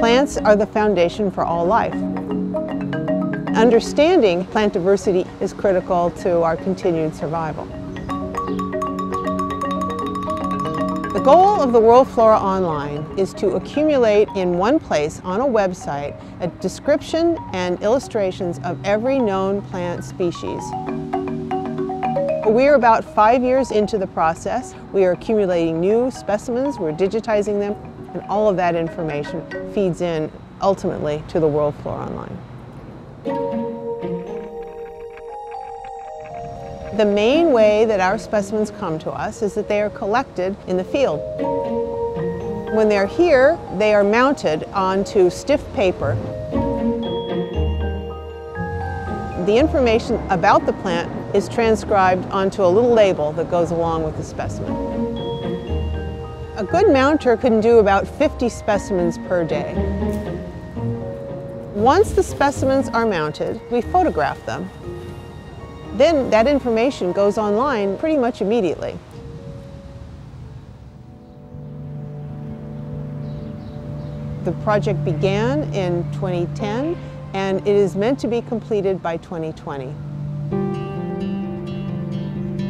Plants are the foundation for all life. Understanding plant diversity is critical to our continued survival. The goal of the World Flora Online is to accumulate in one place on a website a description and illustrations of every known plant species. We are about 5 years into the process. We are accumulating new specimens, we're digitizing them, and all of that information feeds in ultimately to the World Flora Online. The main way that our specimens come to us is that they are collected in the field. When they're here, they are mounted onto stiff paper. The information about the plant is transcribed onto a little label that goes along with the specimen. A good mounter can do about 50 specimens per day. Once the specimens are mounted, we photograph them. Then that information goes online pretty much immediately. The project began in 2010 and it is meant to be completed by 2020.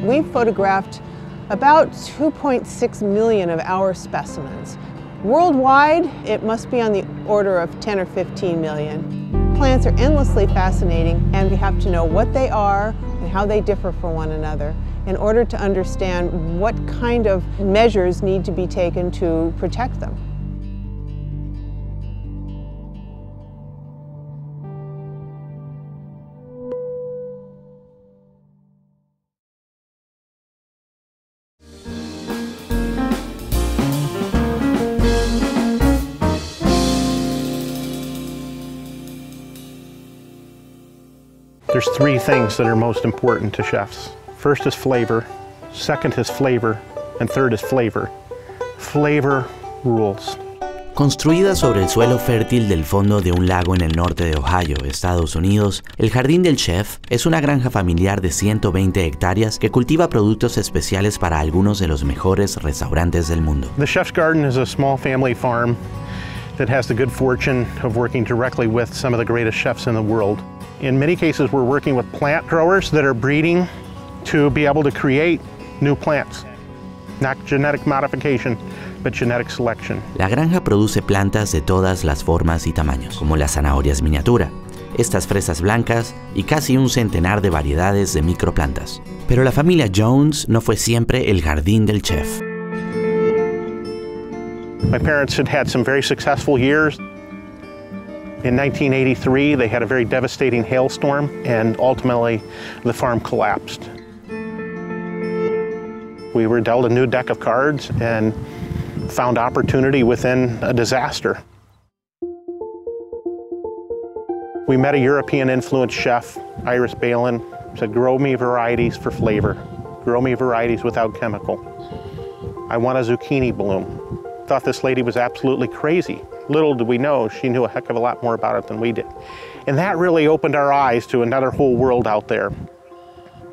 We've photographed about 2.6 million of our specimens. Worldwide, it must be on the order of 10 or 15 million. Plants are endlessly fascinating and we have to know what they are and how they differ from one another in order to understand what kind of measures need to be taken to protect them. There's three things that are most important to chefs. First is flavor, second is flavor, and third is flavor. Flavor rules. Construida sobre el suelo fértil del fondo de un lago en el norte de Ohio, Estados Unidos, el Jardín del Chef es una granja familiar de 120 hectáreas que cultiva productos especiales para algunos de los mejores restaurantes del mundo. The Chef's Garden is a small family farm that has the good fortune of working directly with some of the greatest chefs in the world. In many cases, we're working with plant growers that are breeding to be able to create new plants. Not genetic modification, but genetic selection. La granja produce plantas de todas las formas y tamaños, como las zanahorias miniatura, estas fresas blancas y casi un centenar de variedades de microplantas. Pero la familia Jones no fue siempre el jardín del chef. My parents had had some very successful years. In 1983, they had a very devastating hailstorm, and ultimately, the farm collapsed. We were dealt a new deck of cards and found opportunity within a disaster. We met a European-influenced chef, Iris Balin, said, grow me varieties for flavor. Grow me varieties without chemical. I want a zucchini bloom. Thought this lady was absolutely crazy. Little did we know, she knew a heck of a lot more about it than we did. And that really opened our eyes to another whole world out there.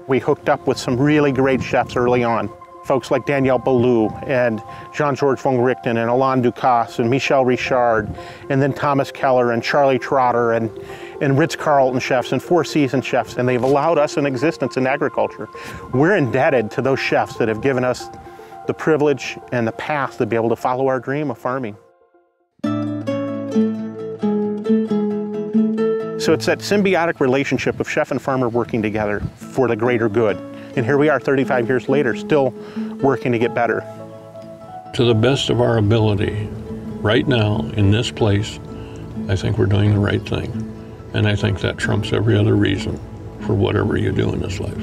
We hooked up with some really great chefs early on. Folks like Daniel Boulou and Jean-Georges von Richten and Alain Ducasse and Michel Richard, and then Thomas Keller and Charlie Trotter and Ritz-Carlton chefs and Four Seasons chefs, and they've allowed us an existence in agriculture. We're indebted to those chefs that have given us the privilege and the path to be able to follow our dream of farming. So it's that symbiotic relationship of chef and farmer working together for the greater good. And here we are 35 years later, still working to get better. To the best of our ability, right now, in this place, I think we're doing the right thing. And I think that trumps every other reason for whatever you do in this life.